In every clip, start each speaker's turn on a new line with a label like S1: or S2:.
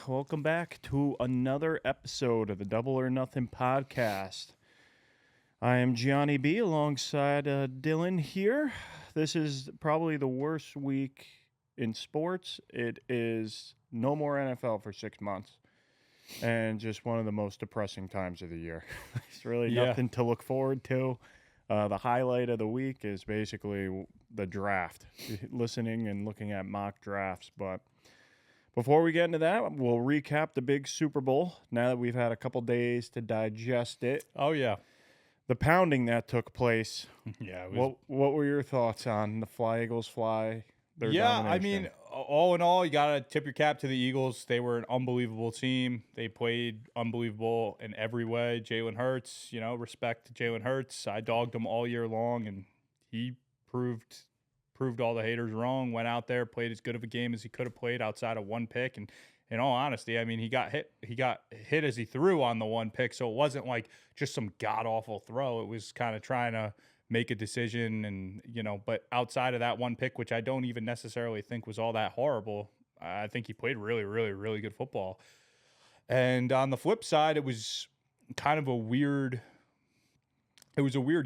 S1: Welcome back to another episode of the Double or Nothing podcast. I am Gianni B alongside Dylan here. This is probably the worst week in sports. It is no more NFL for 6 months and just one of the most depressing times of the year. It's really nothing to look forward to. The highlight of the week is basically the draft, listening and looking at mock drafts. But before we get into that, we'll recap the big Super Bowl now that we've had a couple days to digest it.
S2: Oh, yeah.
S1: The pounding that took place.
S2: Yeah. It was,
S1: What were your thoughts on the Fly Eagles fly? Their domination?
S2: I mean, all in all, you got to tip your cap to the Eagles. They were an unbelievable team. They played unbelievable in every way. Jalen Hurts, respect to Jalen Hurts. I dogged him all year long, and he proved all the haters wrong, went out there, played as good of a game as he could have played outside of one pick. And in all honesty, I mean, he got hit as he threw on the one pick. So it wasn't like just some god awful throw. It was kind of trying to make a decision and, but outside of that one pick, which I don't even necessarily think was all that horrible, I think he played really, really, really good football. And on the flip side, it was kind of a weird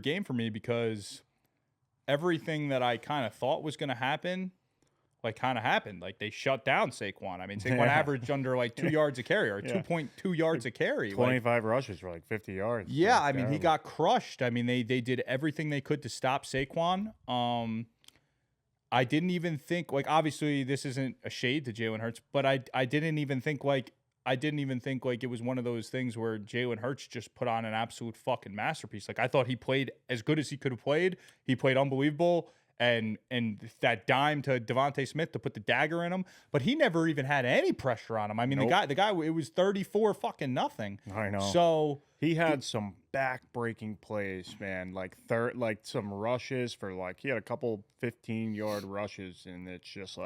S2: game for me because everything that I kind of thought was going to happen, kind of happened. Like, they shut down Saquon. I mean, Saquon averaged under, 2 yards a carry or 2.2 yards a carry.
S1: 25 rushes for, 50 yards.
S2: Yeah, I mean, he got crushed. I mean, they did everything they could to stop Saquon. I didn't even think, obviously this isn't a shade to Jalen Hurts, but I didn't even think, it was one of those things where Jalen Hurts just put on an absolute fucking masterpiece. I thought he played as good as he could have played. He played unbelievable. And that dime to Devontae Smith to put the dagger in him, but he never even had any pressure on him. I mean, the guy, it was 34 fucking nothing.
S1: I know.
S2: So
S1: he had some back-breaking plays, man. Some rushes for he had a couple 15-yard rushes, and it's just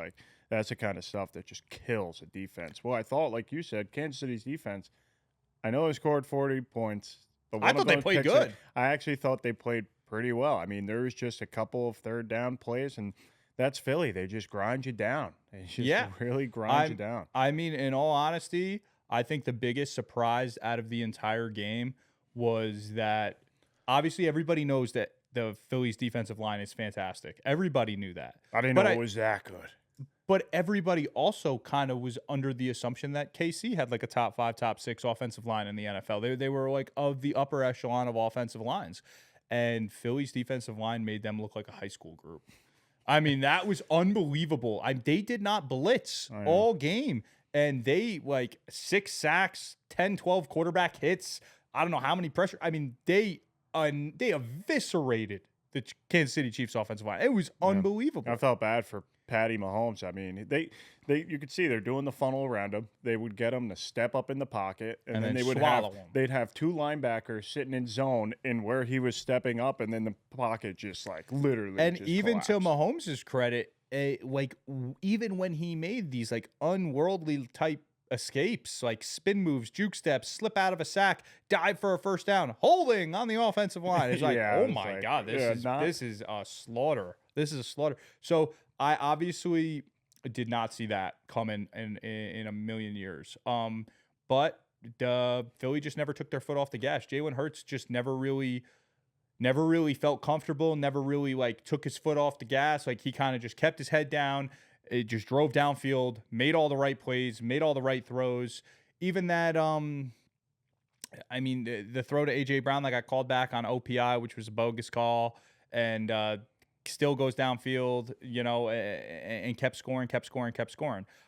S1: that's the kind of stuff that just kills a defense. Well, I thought, like you said, Kansas City's defense. I know they scored 40 points, but
S2: I thought they played good.
S1: I actually thought they played pretty well. I mean, there was just a couple of third down plays, and that's Philly. They just grind you down. They just really grind you down.
S2: I mean, in all honesty, I think the biggest surprise out of the entire game was that obviously everybody knows that the Phillies defensive line is fantastic. Everybody knew that.
S1: I didn't know it was that good.
S2: But everybody also kind of was under the assumption that KC had a top 5, top 6 offensive line in the NFL. They were of the upper echelon of offensive lines. And Philly's defensive line made them look like a high school group. I mean, that was unbelievable. They did not blitz all game. And they, 6 sacks, 10, 12 quarterback hits. I don't know how many pressure. I mean, they eviscerated the Kansas City Chiefs offensive line. It was unbelievable.
S1: I felt bad for Patty Mahomes. I mean, you could see they're doing the funnel around him. They would get him to step up in the pocket, and then they would they'd have 2 linebackers sitting in zone in where he was stepping up, and then the pocket just literally.
S2: And
S1: just
S2: even
S1: collapsed.
S2: to Mahomes' credit, even when he made these unworldly type escapes, spin moves, juke steps, slip out of a sack, dive for a first down, holding on the offensive line. It's oh my God, this is a slaughter. This is a slaughter. So I obviously did not see that coming in a million years. But the Philly just never took their foot off the gas. Jalen Hurts just never really felt comfortable, never really took his foot off the gas. He kind of just kept his head down. It just drove downfield, made all the right plays, made all the right throws. Even that, the throw to A.J. Brown that got called back on OPI, which was a bogus call, and still goes downfield, and kept scoring.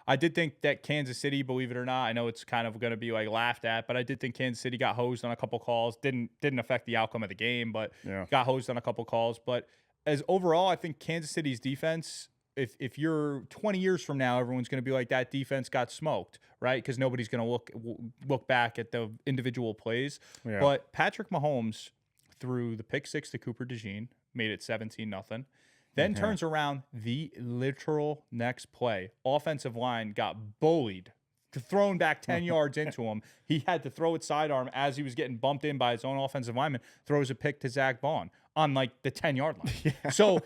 S2: I did think that Kansas City, believe it or not, I know it's kind of going to be laughed at, but I did think Kansas City got hosed on a couple calls. Didn't affect the outcome of the game, but got hosed on a couple calls. But as overall, I think Kansas City's defense, if you're 20 years from now, everyone's going to be like, that defense got smoked, right? Because nobody's going to look back at the individual plays. Yeah. But Patrick Mahomes threw the pick 6 to Cooper DeJean, made it 17-0. Then turns around the literal next play. Offensive line got bullied, thrown back 10 yards into him. He had to throw it sidearm as he was getting bumped in by his own offensive lineman, throws a pick to Zach Bond on the 10-yard line. Yeah. So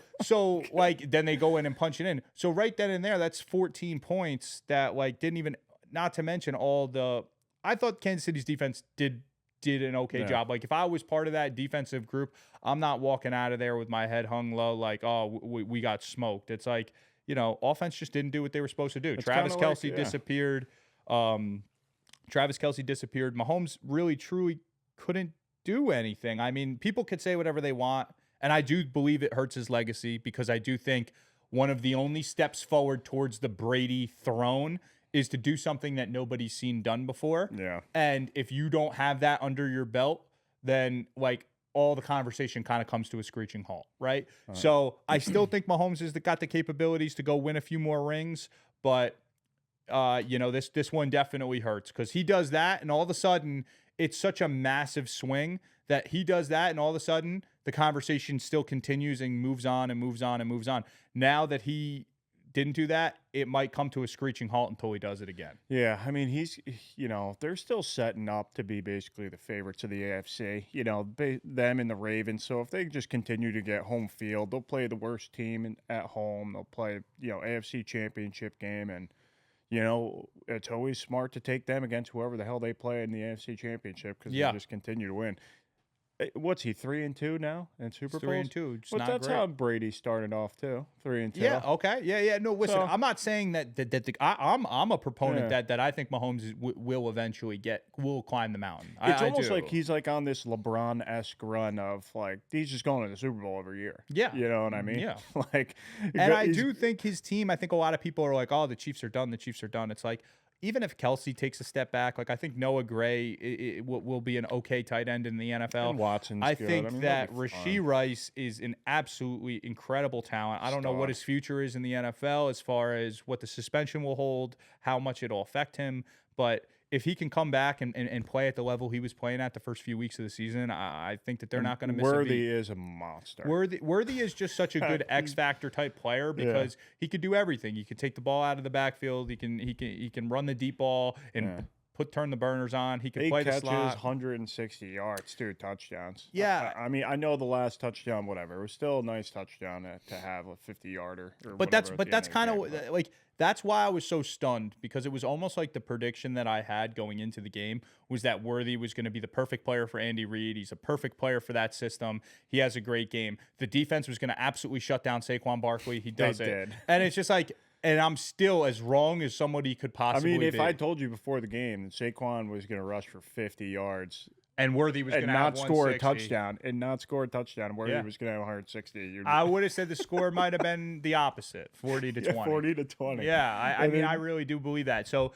S2: then they go in and punch it in. So right then and there, that's 14 points that didn't even not to mention I thought Kansas City's defense did an okay job. Like if I was part of that defensive group, I'm not walking out of there with my head hung low like, oh, we got smoked. It's like, offense just didn't do what they were supposed to do. Travis Kelce disappeared. Travis Kelce disappeared. Mahomes really, truly couldn't do anything. I mean, people could say whatever they want, and I do believe it hurts his legacy because I do think one of the only steps forward towards the Brady throne is to do something that nobody's seen done before.
S1: Yeah.
S2: And if you don't have that under your belt, then like all the conversation kind of comes to a screeching halt, right? So I still think Mahomes has got the capabilities to go win a few more rings, but this one definitely hurts because he does that, and all of a sudden it's such a massive swing that he does that, and all of a sudden the conversation still continues and moves on and moves on and moves on. Now that he didn't do that, it might come to a screeching halt until he does it again.
S1: Yeah, I mean, they're still setting up to be basically the favorites of the AFC, them and the Ravens. So if they just continue to get home field, they'll play the worst team at home. They'll play, AFC championship game. And, it's always smart to take them against whoever the hell they play in the AFC championship because they just continue to win. What's he 3-2 now in Super Bowl?
S2: 3-2.
S1: That's how Brady started off too. 3-2.
S2: Yeah. Okay. Yeah. No. Listen, I'm not saying that I'm a proponent that I think Mahomes will eventually will climb the mountain.
S1: It's almost like he's like on this LeBron-esque run of like he's just going to the Super Bowl every year.
S2: Yeah.
S1: You know what I mean?
S2: Yeah.
S1: And
S2: I do think his team. I think a lot of people are like, oh, the Chiefs are done. The Chiefs are done. It's like, even if Kelce takes a step back, like I think Noah Gray will be an okay tight end in the NFL.
S1: And Watson's
S2: I
S1: good.
S2: think that Rashee Rice is an absolutely incredible talent. I don't know what his future is in the NFL as far as what the suspension will hold, how much it'll affect him. But if he can come back and play at the level he was playing at the first few weeks of the season, I think that they're not going to miss a beat.
S1: Worthy is a monster.
S2: Worthy is just such a good X factor type player because he could do everything. He could take the ball out of the backfield. He can run the deep ball and turn the burners on. He can play the slot.
S1: 8 catches, 160 yards, 2 touchdowns.
S2: Yeah.
S1: I mean, I know the last touchdown, whatever. It was still a nice touchdown to have a 50-yarder.
S2: But that's kind of like that's why I was so stunned because it was almost like the prediction that I had going into the game was that Worthy was going to be the perfect player for Andy Reid. He's a perfect player for that system. He has a great game. The defense was going to absolutely shut down Saquon Barkley. He does it. And it's just like and I'm still as wrong as somebody could possibly be.
S1: I mean, if I told you before the game that Saquon was going to rush for 50 yards
S2: and Worthy was going to
S1: not score a touchdown, Worthy was going to have 160.
S2: I would have said the score might have been the opposite, 40-20.
S1: 40-20.
S2: Yeah, I mean, I really do believe that. So,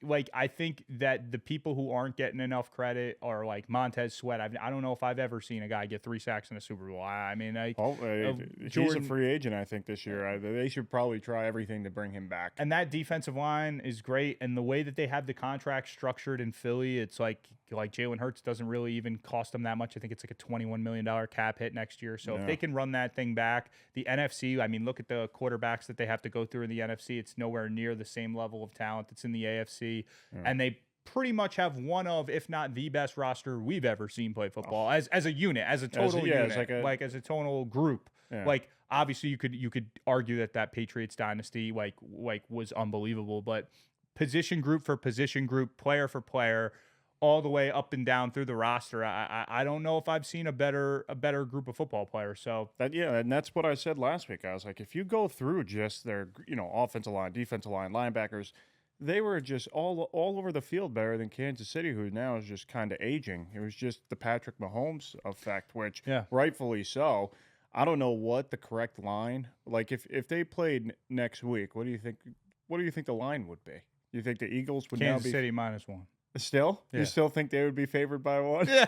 S2: like, I think that the people who aren't getting enough credit are like Montez Sweat. I don't know if I've ever seen a guy get 3 sacks in a Super Bowl. I mean,
S1: he's a free agent, I think, this year. They should probably try everything to bring him back.
S2: And that defensive line is great. And the way that they have the contract structured in Philly, it's like Jalen Hurts doesn't really even cost them that much. I think it's like a $21 million cap hit next year. So if they can run that thing back, the NFC, I mean, look at the quarterbacks that they have to go through in the NFC. It's nowhere near the same level of talent that's in the AFC. And they pretty much have one of, if not the best roster we've ever seen play football as a unit, as a total unit, as a total group.
S1: Yeah.
S2: Like, obviously you could argue that Patriots dynasty was unbelievable, but position group for position group, player for player, all the way up and down through the roster. I don't know if I've seen a better group of football players. So
S1: and that's what I said last week. I was like, if you go through just their offensive line, defensive line, linebackers, they were just all over the field better than Kansas City, who now is just kind of aging. It was just the Patrick Mahomes effect, which rightfully so. I don't know what the correct line. Like if they played next week, what do you think? What do you think the line would be? You think the Eagles would
S2: Kansas
S1: now be
S2: City -1?
S1: Still?
S2: Yeah.
S1: You still think they would be favored by 1?
S2: Yeah.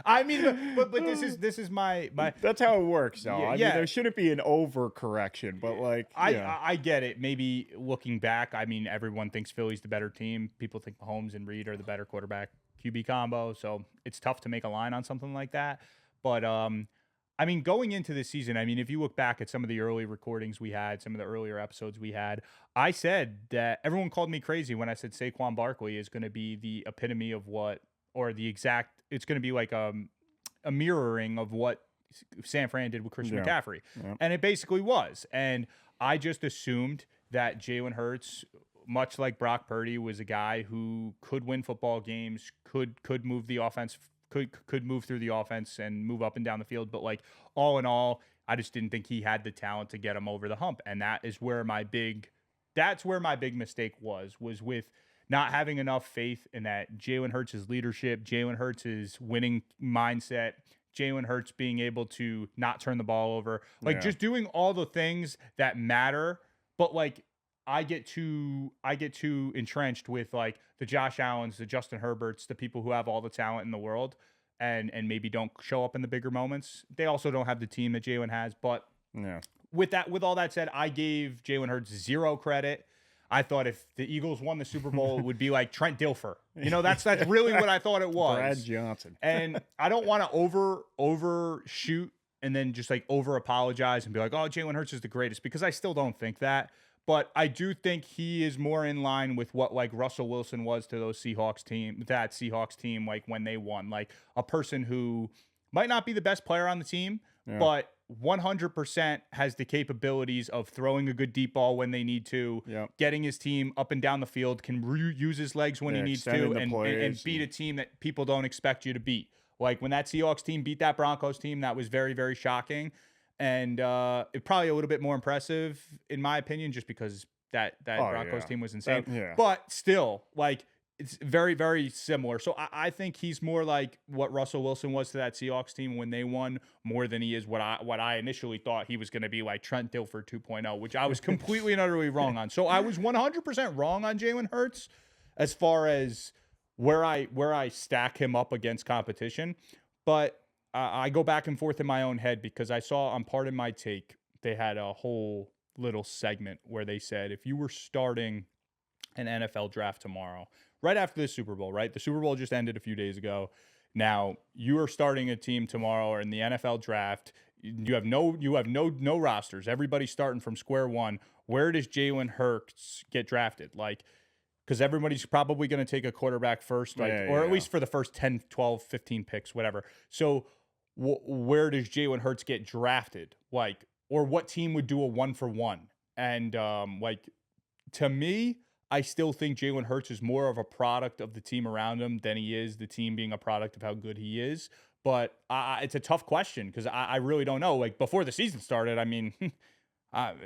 S2: I mean, but this is my.
S1: That's how it works, though.
S2: Yeah,
S1: I mean, there shouldn't be an overcorrection, but like
S2: I get it. Maybe looking back, I mean, everyone thinks Philly's the better team. People think Mahomes and Reid are the better quarterback QB combo. So it's tough to make a line on something like that. But I mean, going into this season, I mean, if you look back at some of the early recordings we had, some of the earlier episodes we had, I said that everyone called me crazy when I said Saquon Barkley is going to be the epitome of what, or the exact, it's going to be like a mirroring of what San Fran did with Christian McCaffrey. Yeah. And it basically was. And I just assumed that Jalen Hurts much like Brock Purdy, was a guy who could win football games, could move the offense, could move through the offense and move up and down the field. But like all in all, I just didn't think he had the talent to get him over the hump. And that's where my big mistake was with not having enough faith in that Jalen Hurts' leadership, Jalen Hurts' winning mindset, Jalen Hurts being able to not turn the ball over, like just doing all the things that matter. But like I get too entrenched with like the Josh Allens, the Justin Herberts, the people who have all the talent in the world and maybe don't show up in the bigger moments. They also don't have the team that Jalen has. But with all that said, I gave Jalen Hurts 0 credit. I thought if the Eagles won the Super Bowl, it would be like Trent Dilfer. You know, that's really what I thought it was.
S1: Brad Johnson.
S2: And I don't want to overshoot and then just like over apologize and be like, oh, Jalen Hurts is the greatest, because I still don't think that. But I do think he is more in line with what like Russell Wilson was to that Seahawks team, like when they won, like a person who might not be the best player on the team, but 100% has the capabilities of throwing a good deep ball when they need to, getting his team up and down the field, can use his legs when he needs to, and beat a team that people don't expect you to beat. Like when that Seahawks team beat that Broncos team, that was very, very shocking. And it probably a little bit more impressive, in my opinion, just because that Broncos team was insane. But still, like, it's very, very similar. So I think he's more like what Russell Wilson was to that Seahawks team when they won, more than he is what I initially thought he was going to be, like Trent Dilfer 2.0, which I was completely and utterly wrong on. So I was 100% wrong on Jalen Hurts as far as where I stack him up against competition. But I go back and forth in my own head, because I saw on Pardon My Take, they had a whole little segment where they said, if you were starting an NFL draft tomorrow, right after the Super Bowl, right? The Super Bowl just ended a few days ago. Now you are starting a team tomorrow or in the NFL draft. You have no rosters. Everybody's starting from square one. Where does Jalen Hurts get drafted? Like, because everybody's probably going to take a quarterback first, like, or at least for the first 10, 12, 15 picks, whatever. So where does Jalen Hurts get drafted? Like, or what team would do a 1-for-1? And like, to me, I still think Jalen Hurts is more of a product of the team around him than he is the team being a product of how good he is. But it's a tough question, because I really don't know. Like, before the season started, I mean,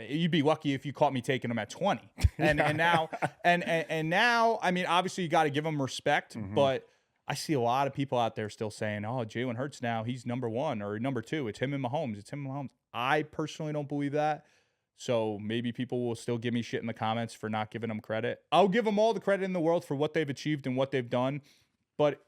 S2: you'd be lucky if you caught me taking him at 20. And now, I mean, obviously you got to give him respect, but I see a lot of people out there still saying, oh, Jalen Hurts now, he's number 1 or number 2. It's him and Mahomes. I personally don't believe that. So maybe people will still give me shit in the comments for not giving them credit. I'll give them all the credit in the world for what they've achieved and what they've done. But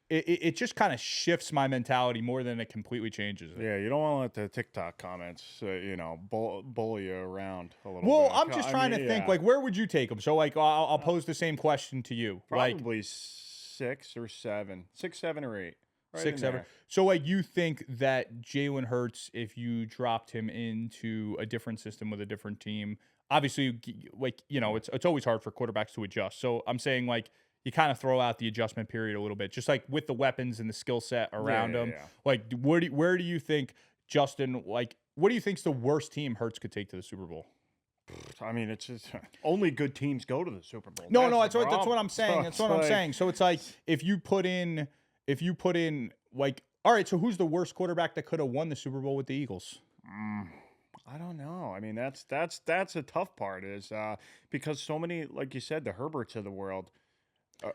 S2: it just kind of shifts my mentality more than it completely changes it.
S1: Yeah, you don't want to let the TikTok comments, bully you around a little bit.
S2: Well, I'm just trying to think, like, where would you take them? So, like, I'll pose the same question to you.
S1: Probably like, 6 or 7. 6, 7, or 8. Right
S2: 6, 7. So, like, you think that Jalen Hurts, if you dropped him into a different system with a different team, obviously, like, it's always hard for quarterbacks to adjust. So I'm saying, like, you kind of throw out the adjustment period a little bit, just like with the weapons and the skill set around him. Yeah. Like, where do you think Justin, like, what do you think's the worst team Hurts could take to the Super Bowl?
S1: I mean, it's just only good teams go to the Super Bowl.
S2: No, that's what I'm saying. That's what I'm saying. So it's like, if you put in like, all right, so who's the worst quarterback that could have won the Super Bowl with the Eagles?
S1: I don't know. I mean, that's a tough part, is because so many, like you said, the Herberts of the world.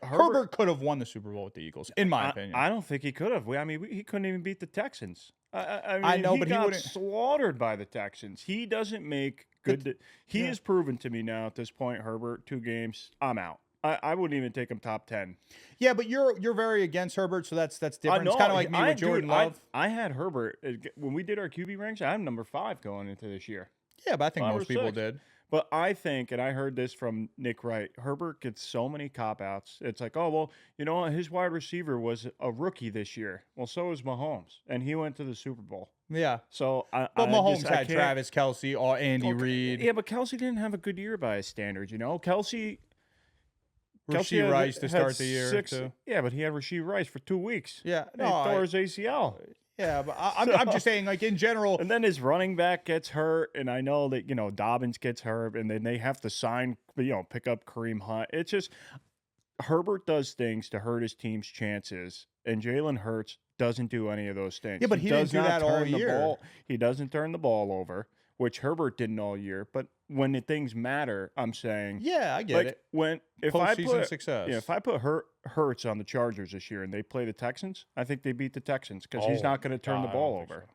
S2: Herbert could have won the Super Bowl with the Eagles, in my opinion.
S1: I don't think he could have. I mean, he couldn't even beat the Texans.
S2: I know, but he got
S1: slaughtered by the Texans. He doesn't make good. He has proven to me now at this point, Herbert, 2 games, I'm out. I wouldn't even take him top 10.
S2: Yeah, but you're very against Herbert, so that's different. It's kind of like me with Jordan Love.
S1: I had Herbert when we did our QB ranks. I had him number 5 going into this year.
S2: Yeah, but I think most people did.
S1: But I think, and I heard this from Nick Wright, Herbert gets so many cop-outs. It's like, oh, well, you know what? His wide receiver was a rookie this year. Well, so was Mahomes, and he went to the Super Bowl.
S2: Yeah.
S1: So,
S2: Mahomes had Travis Kelce or Andy Reid.
S1: Yeah, but Kelce didn't have a good year by his standards, Kelce
S2: Rashee Rice to start the year, too.
S1: Yeah, but he had Rashee Rice for 2 weeks.
S2: Yeah.
S1: He tore his ACL.
S2: Yeah, but I'm just saying, like, in general.
S1: And then his running back gets hurt, and I know that, Dobbins gets hurt, and then they have to sign, pick up Kareem Hunt. It's just Herbert does things to hurt his team's chances, and Jalen Hurts doesn't do any of those things.
S2: Yeah, but he didn't do that all year.
S1: He doesn't turn the ball over, which Herbert didn't all year. But when the things matter, I'm saying,
S2: yeah, I get it.
S1: Postseason
S2: success.
S1: Yeah, if I put Hurts on the Chargers this year and they play the Texans, I think they beat the Texans because he's not going to turn the ball over.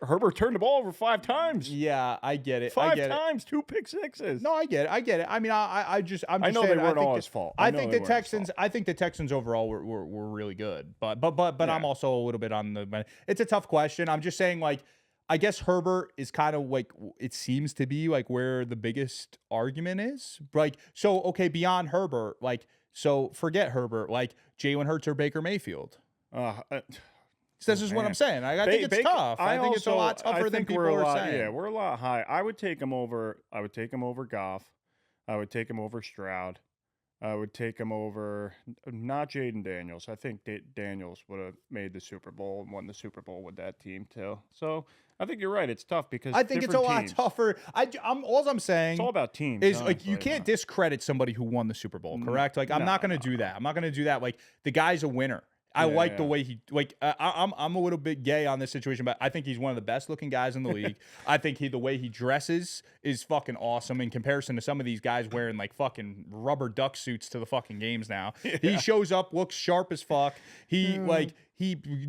S1: Herbert turned the ball over 5 times.
S2: Yeah, I get it.
S1: 5 times, 2 pick sixes.
S2: No, I get it. I mean, I'm just
S1: I know
S2: saying,
S1: they weren't all his fault.
S2: I think the Texans overall were really good. But yeah. I'm also a little bit on the. It's a tough question. I'm just saying, like, I guess Herbert is kind of like, it seems to be like where the biggest argument is. Like, so okay, beyond Herbert, like, so forget Herbert, like Jalen Hurts or Baker Mayfield. This is what I'm saying. I think it's tough. I think it's a lot tougher than people are saying.
S1: Yeah, we're a lot high. I would take him over Goff. I would take him over Stroud. I would take him over not Jaden Daniels. I think Daniels would have made the Super Bowl and won the Super Bowl with that team too. So I think you're right. It's tough because
S2: I think it's a lot tougher. All I'm saying,
S1: it's all about teams.
S2: Is like you can't discredit somebody who won the Super Bowl, correct? Like I'm not going to do that. I'm not going to do that. Like the guy's a winner. I like the way he I'm a little bit gay on this situation, but I think he's one of the best looking guys in the league. I think the way he dresses is fucking awesome in comparison to some of these guys wearing like fucking rubber duck suits to the fucking games now. Yeah. He shows up, looks sharp as fuck. He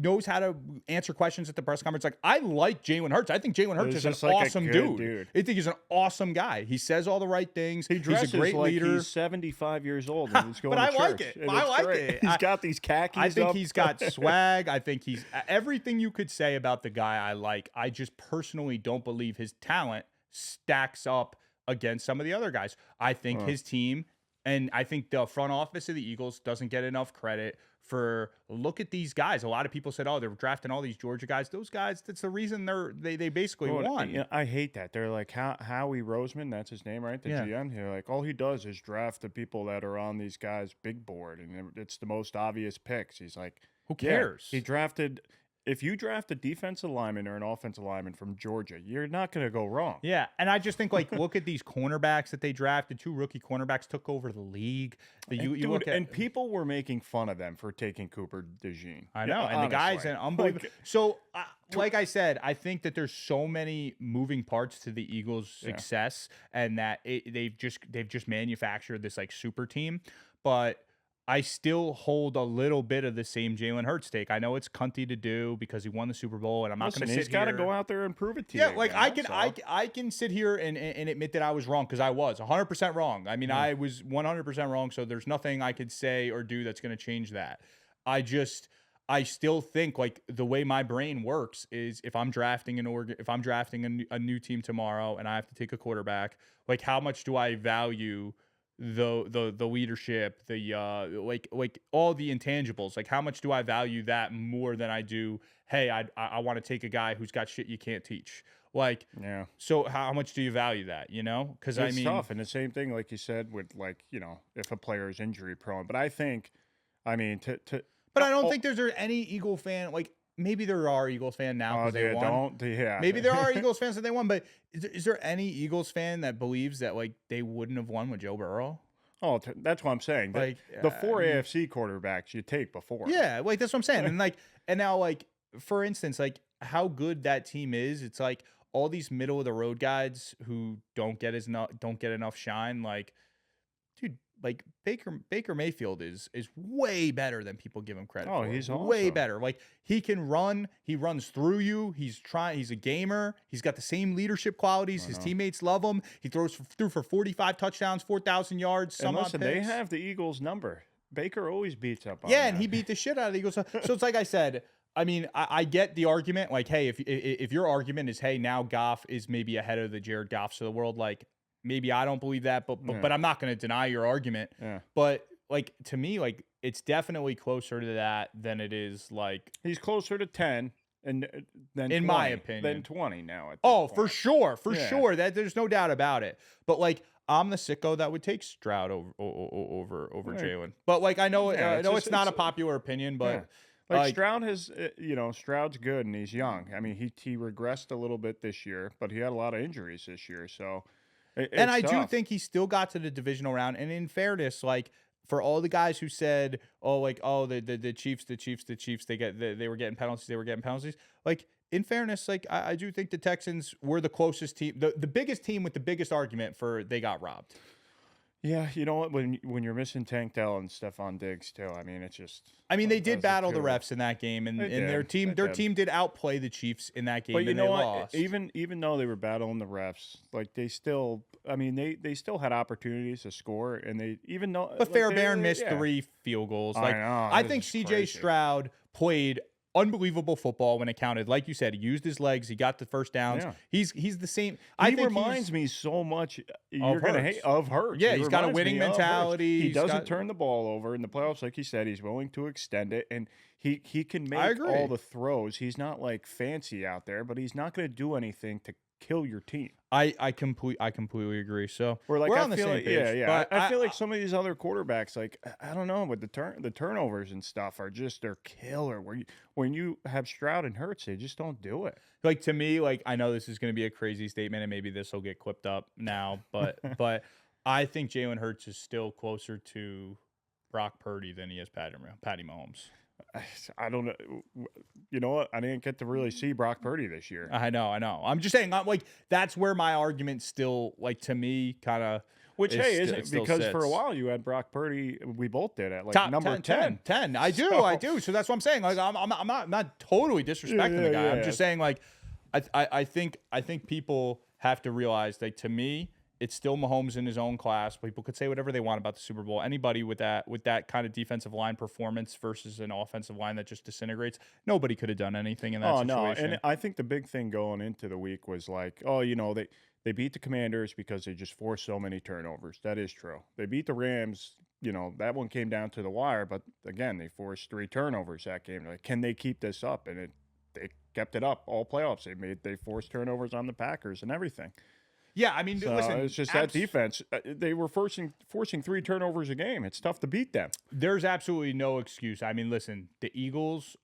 S2: knows how to answer questions at the press conference. Like, I like Jalen Hurts. I think Jalen Hurts is an awesome dude. I think he's an awesome guy. He says all the right things. He's a great leader.
S1: He's 75 years old and he's going
S2: but
S1: to
S2: I
S1: church.
S2: like it. I like it.
S1: He's got these khakis.
S2: I think he's got swag. I think he's everything you could say about the guy I like. I just personally don't believe his talent stacks up against some of the other guys. I think his team, and I think the front office of the Eagles doesn't get enough credit for, look at these guys. A lot of people said, oh, they're drafting all these Georgia guys. Those guys, that's the reason they basically won.
S1: I hate that. They're like, Howie Roseman, that's his name, right? The GM. They're like, all he does is draft the people that are on these guys' big board, and it's the most obvious picks. He's like,
S2: who cares?
S1: He drafted... If you draft a defensive lineman or an offensive lineman from Georgia, you're not going to go wrong.
S2: Yeah, and I just think, like, look at these cornerbacks that they drafted. 2 rookie cornerbacks took over the league.
S1: And people were making fun of them for taking Cooper DeJean.
S2: I know, and the guy's an unbelievable. So, like I said, I think that there's so many moving parts to the Eagles' success, and that they've just manufactured this like super team, but I still hold a little bit of the same Jalen Hurts take. I know it's cunty to do because he won the Super Bowl, and I'm not going to sit here.
S1: He's got to go out there and prove it to you.
S2: Yeah, like I can sit here and admit that I was wrong, because I was 100% wrong. I mean, I was 100% wrong, so there's nothing I could say or do that's going to change that. I still think, like, the way my brain works is, if I'm drafting a new team tomorrow and I have to take a quarterback, like, how much do I value the leadership, like all the intangibles? Like, how much do I value that more than I do, hey, I want to take a guy who's got shit you can't teach? Like, yeah. So how much do you value that? You know, because I mean,
S1: tough. And the same thing, like you said, with, like, you know, if a player is injury prone. But I think, I mean,
S2: but I don't think there's any Eagle fan, like, maybe there are Eagles fans now because they won. Maybe there are Eagles fans that they won, but is there any Eagles fan that believes that, like, they wouldn't have won with Joe Burrow?
S1: Oh, that's what I'm saying. Like, the 4 AFC quarterbacks you take before.
S2: Yeah, like, that's what I'm saying. And now, like, for instance, like, how good that team is, it's like all these middle of the road guys who don't get enough shine. Like, dude, like Baker Mayfield is way better than people give him credit for.
S1: He's awesome.
S2: Way better. Like, he can run. He runs through you. He's a gamer. He's got the same leadership qualities. His teammates love him. He through for 45 touchdowns, 4,000 yards.
S1: And listen, they have the Eagles' number. Baker always beats up on
S2: that. And he beat the shit out of the Eagles. So it's like I said, I mean, I get the argument. Like, hey, if your argument is, hey, now Goff is maybe ahead of the Jared Goffs of the world, like, maybe I don't believe that, but I'm not going to deny your argument. Yeah. But, like, to me, like, it's definitely closer to that than it is, like,
S1: he's closer to 10 than in 20,
S2: my opinion,
S1: than 20 now.
S2: Point. For sure. That there's no doubt about it. But, like, I'm the sicko that would take Stroud over Jalen. But, like, I know it's not a popular opinion, but. Yeah.
S1: Like Stroud has, Stroud's good and he's young. I mean, he regressed a little bit this year, but he had a lot of injuries this year, so
S2: and
S1: it's
S2: I do
S1: tough.
S2: think he still got to the divisional round. And in fairness, like for all the guys who said, "Oh, the Chiefs, they were getting penalties," Like in fairness, like I do think the Texans were the closest team, the biggest team with the biggest argument for they got robbed.
S1: Yeah, you know what? When you're missing Tank Dell and Stephon Diggs too, I mean, it's just.
S2: I mean, they did
S1: as a
S2: battle the
S1: two.
S2: refs in that game, and
S1: They
S2: their
S1: did.
S2: team
S1: They did.
S2: did outplay the Chiefs in that game,
S1: But you
S2: and
S1: know
S2: they
S1: what?
S2: lost.
S1: Even though they were battling the refs, like they still, I mean, they still had opportunities to score, and they even though.
S2: But
S1: like,
S2: Fairbairn missed
S1: yeah.
S2: 3 field goals.
S1: I
S2: Like
S1: know,
S2: I
S1: this
S2: think
S1: is
S2: CJ
S1: crazy.
S2: Stroud played unbelievable football when it counted. Like you said, he used his legs, he got the first downs.
S1: Yeah.
S2: He's the same.
S1: He reminds me so much. You're gonna hate of Hurts.
S2: Yeah,
S1: He
S2: he's got a
S1: reminds
S2: winning
S1: me of Hurts.
S2: mentality.
S1: He
S2: He's
S1: doesn't
S2: got-
S1: turn the ball over in the playoffs, like he said. He's willing to extend it, and he can make
S2: agree.
S1: all the throws. He's not like fancy out there, but he's not going to do anything to kill your team.
S2: I completely agree. So
S1: Or like
S2: we're
S1: I
S2: on the
S1: feel
S2: same
S1: like,
S2: page.
S1: yeah, yeah.
S2: But
S1: I feel like some of these other quarterbacks, like I don't know, but the turnovers and stuff are just they're killer. When you have Stroud and Hurts, they just don't do it.
S2: like to me, like I know this is going to be a crazy statement, and maybe this will get clipped up now, but I think Jalen Hurts is still closer to Brock Purdy than he is Patty Mahomes.
S1: I don't know. You know what? I didn't get to really see Brock Purdy this year.
S2: I know. I'm just saying, I'm like that's where my argument still, like to me, kind of.
S1: Which
S2: Is
S1: hey,
S2: sti-
S1: isn't
S2: it still
S1: because for a
S2: sits.
S1: while you had Brock Purdy. We both did it, like
S2: Top
S1: number 10.
S2: 10. I do. I do. So that's what I'm saying. Like I'm not totally disrespecting the guy.
S1: yeah,
S2: I'm
S1: yeah.
S2: just saying like I think people have to realize that to me it's still Mahomes in his own class. People could say whatever they want about the Super Bowl. Anybody with that kind of defensive line performance versus an offensive line that just disintegrates, nobody could have done anything in that
S1: Oh
S2: situation.
S1: no, and I think the big thing going into the week was like, they beat the Commanders because they just forced so many turnovers. That is true. They beat the Rams. That one came down to the wire, but again, they forced 3 turnovers that game. Like, can they keep this up? And they kept it up all playoffs. They forced turnovers on the Packers and everything.
S2: Yeah, I mean,
S1: So
S2: listen,
S1: it's just that defense. They were forcing 3 turnovers a game. It's tough to beat them.
S2: There's absolutely no excuse. I mean, listen, the Eagles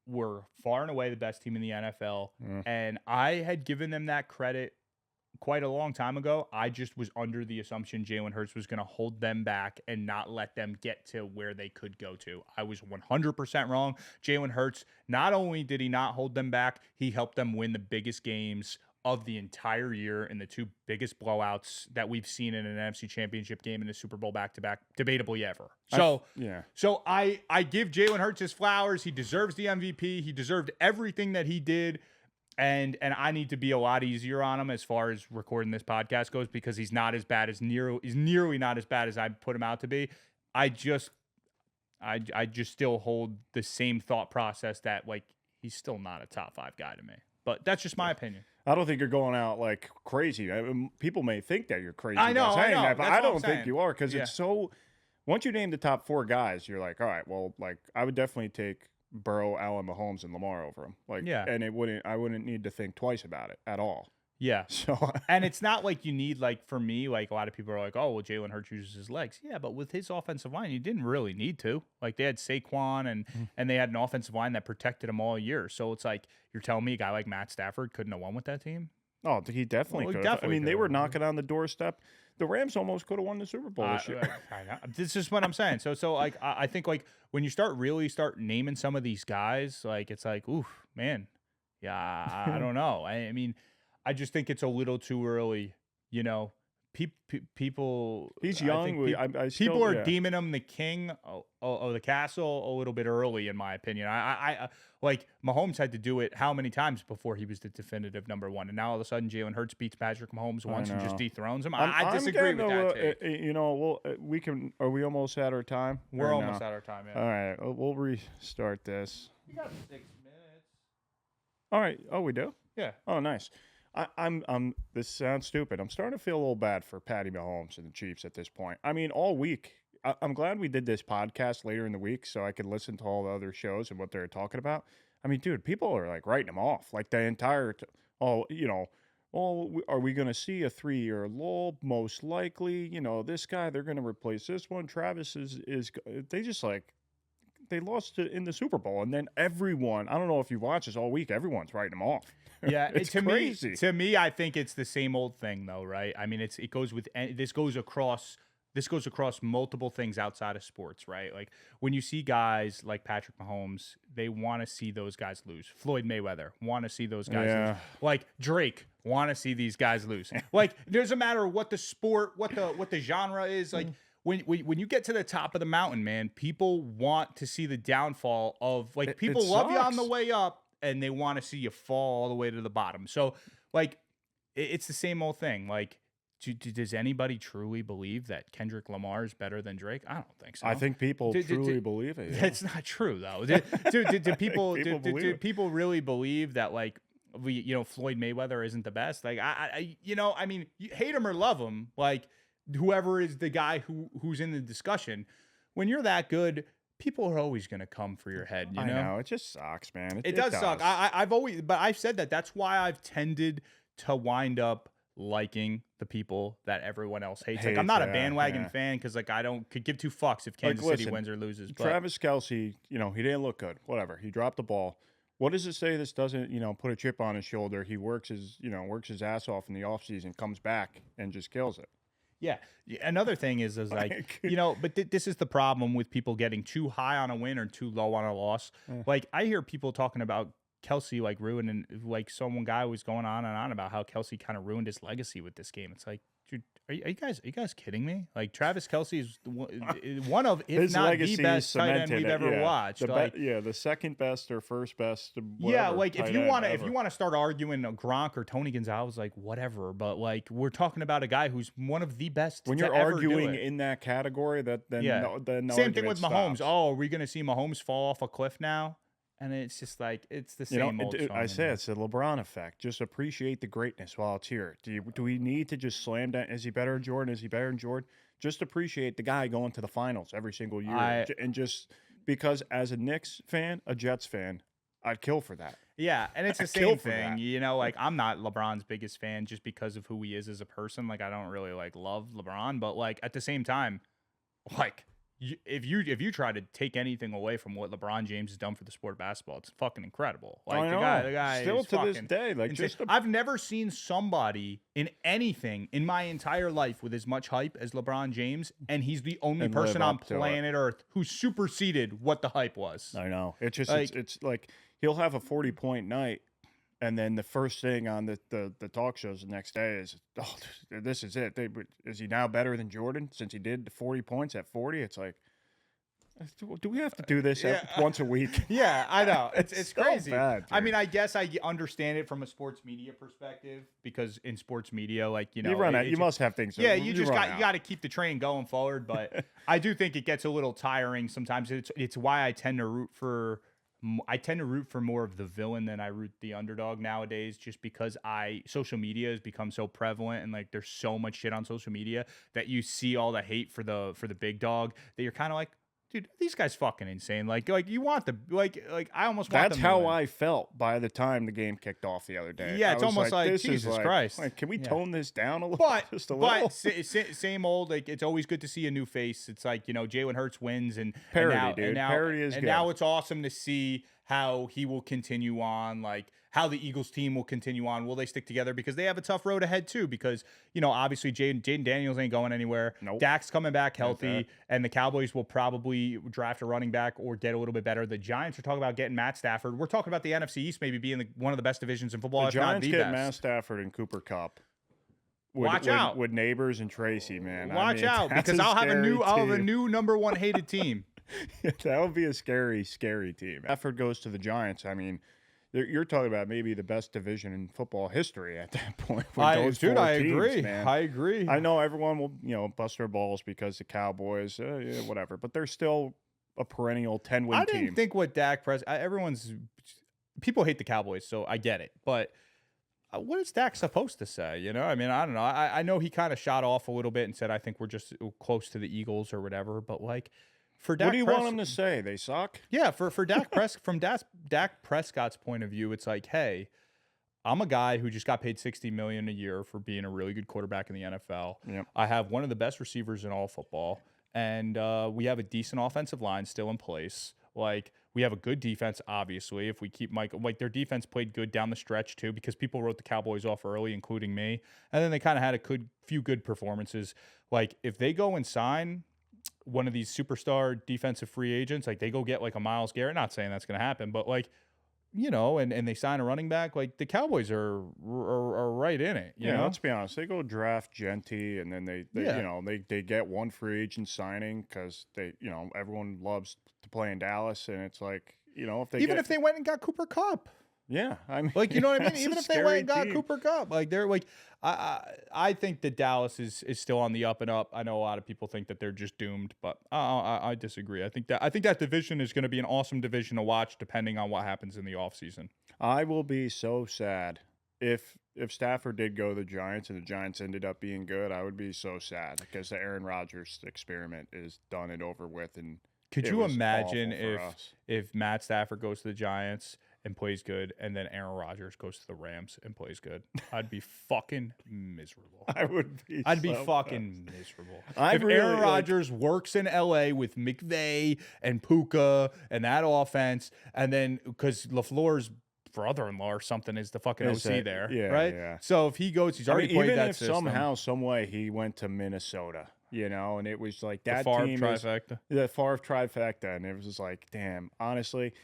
S2: were far and away the best team in the NFL, and I had given them that credit quite a long time ago. I just was under the assumption Jalen Hurts was going to hold them back and not let them get to where they could go to. I was 100% wrong. Jalen Hurts, not only did he not hold them back, he helped them win the biggest games of the entire year in the 2 biggest blowouts that we've seen in an NFC Championship game and the Super Bowl back-to-back, debatably ever. So I give Jalen Hurts his flowers. He deserves the MVP. He deserved everything that he did. And I need to be a lot easier on him as far as recording this podcast goes because he's not as bad as nearly not as bad as I put him out to be. I just still hold the same thought process that like he's still not a top 5 guy to me. But that's just my opinion.
S1: I don't think you're going out like crazy. I mean, people may think that you're crazy.
S2: I know,
S1: by saying
S2: I know.
S1: that, but
S2: That's
S1: I
S2: what I'm
S1: don't think
S2: saying.
S1: you are because
S2: Yeah.
S1: it's so. Once you name the top 4 guys, you're like, all right, well, like I would definitely take Burrow, Allen, Mahomes, and Lamar over him. Like,
S2: Yeah.
S1: and I wouldn't need to think twice about it at all.
S2: Yeah.
S1: So,
S2: And it's not like you need, like, for me, like, a lot of people are like, oh, well, Jalen Hurts uses his legs. Yeah, but with his offensive line, you didn't really need to. Like, they had Saquon, and they had an offensive line that protected him all year. So it's like, you're telling me a guy like Matt Stafford couldn't have won with that team?
S1: oh, he definitely
S2: Well, he
S1: could. I
S2: definitely
S1: mean, they were
S2: could've.
S1: knocking on the doorstep. The Rams almost could have won the Super Bowl this year.
S2: I know. This is what I'm saying. So like, I think, like, when you start naming some of these guys, like, it's like, oof, man. Yeah, I don't know. I mean, I just think it's a little too early, people.
S1: He's
S2: I
S1: young.
S2: think
S1: I still,
S2: people are
S1: yeah.
S2: deeming him the king of the castle a little bit early, in my opinion. I like Mahomes had to do it how many times before he was the definitive number 1, and now all of a sudden Jalen Hurts beats Patrick Mahomes once and just
S1: know.
S2: dethrones him.
S1: I'm
S2: I disagree with that take.
S1: Well, we can. Are we almost at our time?
S2: We're
S1: Or
S2: almost
S1: no?
S2: at our time. Yeah.
S1: All right, we'll restart this.
S2: You got 6 minutes.
S1: All right. Oh, we do.
S2: Yeah.
S1: Oh, nice. I'm. This sounds stupid. I'm starting to feel a little bad for Patty Mahomes and the Chiefs at this point. I mean, all week. I'm glad we did this podcast later in the week so I could listen to all the other shows and what they're talking about. I mean, dude, people are like writing them off like the entire. Are we going to see a 3-year lull? Most likely. This guy, they're going to replace this one. Travis is. They they lost in the Super Bowl, and then everyone, I don't know if you watch this all week, everyone's writing them off.
S2: Yeah,
S1: it's crazy.
S2: To me, I think it's the same old thing, though, right? I mean, it goes with this goes across multiple things outside of sports, right? Like when you see guys like Patrick Mahomes, they want to see those guys lose. Floyd Mayweather want to see those guys lose. Like Drake want to see these guys lose. Like there's a matter of what the sport, what the genre is. Like when you get to the top of the mountain, man, people want to see the downfall of like people love you on the way up and they want to see you fall all the way to the bottom. So like it's the same old thing. Like does anybody truly believe that Kendrick Lamar is better than Drake? I don't think so.
S1: I think people truly believe it. Yeah.
S2: That's not true, though. Do people really believe that, like, Floyd Mayweather isn't the best? Like, I mean, you hate him or love him, like, whoever is the guy who's in the discussion, when you're that good, people are always going to come for your head, you know?
S1: I know. It just sucks, man.
S2: It does suck. I've said that's why I've tended to wind up liking the people that everyone else hates. Like I'm not a bandwagon fan because like could give two fucks if Kansas City wins or loses. But
S1: Travis Kelce, he didn't look good. Whatever. He dropped the ball. What does it say? This doesn't, put a chip on his shoulder. He works his ass off in the offseason, comes back and just kills it.
S2: Yeah. Another thing is like, but this is the problem with people getting too high on a win or too low on a loss. Like I hear people talking about Kelce like ruining, like guy was going on and on about how Kelce kind of ruined his legacy with this game. It's like, dude, are you guys kidding me? Like Travis Kelce is one of, if not the best tight end we've ever watched.
S1: The second best or first best.
S2: Yeah, like if you want to start arguing Gronk or Tony Gonzalez, like whatever. But like we're talking about a guy who's one of the best.
S1: When you're arguing in that category, then
S2: same thing with Mahomes. Oh, are we going to see Mahomes fall off a cliff now? And it's just like, it's the same old song.
S1: I say it's the LeBron effect. Just appreciate the greatness while it's here. Do we need to just slam down? Is he better than Jordan? Is he better than Jordan? Just appreciate the guy going to the finals every single year. And just because as a Knicks fan, a Jets fan, I'd kill for that.
S2: Yeah, and it's the same thing. Like I'm not LeBron's biggest fan just because of who he is as a person. Like I don't really like love LeBron, but like at the same time, like if you try to take anything away from what LeBron James has done for the sport of basketball, it's fucking incredible. Like the guy
S1: still
S2: is
S1: to this day, like
S2: I've never seen somebody in anything in my entire life with as much hype as LeBron James, and he's the only person on planet Earth who superseded what the hype was.
S1: I know. It's just it's like he'll have a 40-point night. And then the first thing on the talk shows the next day is, oh, this is it. Is he now better than Jordan since he did 40 points at 40? It's like, do we have to do this once a week?
S2: Yeah, I know. It's
S1: so
S2: crazy.
S1: Bad,
S2: I mean, I guess I understand it from a sports media perspective because in sports media, like,
S1: you run out. You must have things.
S2: Yeah, you got to keep the train going forward. But I do think it gets a little tiring sometimes. It's why I tend to root for more of the villain than I root the underdog nowadays, just because social media has become so prevalent and like there's so much shit on social media that you see all the hate for the big dog that you're kind of like, dude, these guys fucking insane. Like you want the like I almost want them.
S1: That's how I felt by the time the game kicked off the other day.
S2: Yeah, it's almost like Jesus Christ.
S1: Like, can we tone this down a little?
S2: But
S1: just a little?
S2: Same old. Like it's always good to see a new face. It's like Jalen Hurts wins and
S1: parody, dude. Parody is good.
S2: Now it's awesome to see how he will continue on, like how the Eagles team will continue on. Will they stick together? Because they have a tough road ahead too. Because, obviously Jaden Daniels ain't going anywhere.
S1: Nope.
S2: Dak's coming back healthy, and the Cowboys will probably draft a running back or get a little bit better. The Giants are talking about getting Matt Stafford. We're talking about the NFC East maybe being one of the best divisions in football.
S1: The Giants get Matt Stafford and Cooper Kupp.
S2: Watch out
S1: with Neighbors and Tracy, man.
S2: Watch out, because I'll have a new number one hated team.
S1: That would be a scary, scary team. Stafford goes to the Giants. I mean, you're talking about maybe the best division in football history at that point.
S2: I
S1: agree.
S2: Man. I agree.
S1: I know everyone will, bust their balls because the Cowboys, whatever, but they're still a perennial 10-win team.
S2: I didn't think what Dak Prescott. People hate the Cowboys, so I get it, but. What is Dak supposed to say? I mean, I don't know. I know he kind of shot off a little bit and said, I think we're just close to the Eagles or whatever. But like, for Dak,
S1: what do you want him to say? They suck?
S2: Yeah, for Dak from Dak Prescott's point of view, it's like, hey, I'm a guy who just got paid $60 million a year for being a really good quarterback in the NFL.
S1: Yep.
S2: I have one of the best receivers in all football, and we have a decent offensive line still in place. Like, we have a good defense, obviously. If we keep Michael, like, their defense played good down the stretch too, because people wrote the Cowboys off early, including me. And then they kind of had few good performances. Like, if they go and sign one of these superstar defensive free agents, like they go get like a Myles Garrett, not saying that's going to happen, but like, and they sign a running back, like the Cowboys are right in it. You know?
S1: Let's be honest. They go draft Genty, and then they get one free agent signing because everyone loves to play in Dallas, and it's like if they
S2: went and got Cooper Kupp.
S1: Yeah, I mean,
S2: like, you know what I mean? Even if they went and got
S1: team.
S2: Cooper Kupp, like they're like, I think that Dallas is still on the up and up. I know a lot of people think that they're just doomed, but I disagree. I think that division is going to be an awesome division to watch, depending on what happens in the offseason.
S1: I will be so sad if Stafford did go to the Giants and the Giants ended up being good. I would be so sad because the Aaron Rodgers experiment is done and over with. And
S2: could you imagine if Matt Stafford goes to the Giants and plays good, and then Aaron Rodgers goes to the Rams and plays good? I'd be fucking miserable. I'd be fucking miserable. If Aaron Rodgers works in LA with McVay and Puka and that offense, and then because LaFleur's brother-in-law or something is the fucking OC there, right? Yeah. So if he goes, he's already played that system.
S1: Even if somehow, some way, he went to Minnesota, and it was like that
S2: the Favre
S1: team
S2: trifecta.
S1: The Favre trifecta, and it was just like, damn, honestly,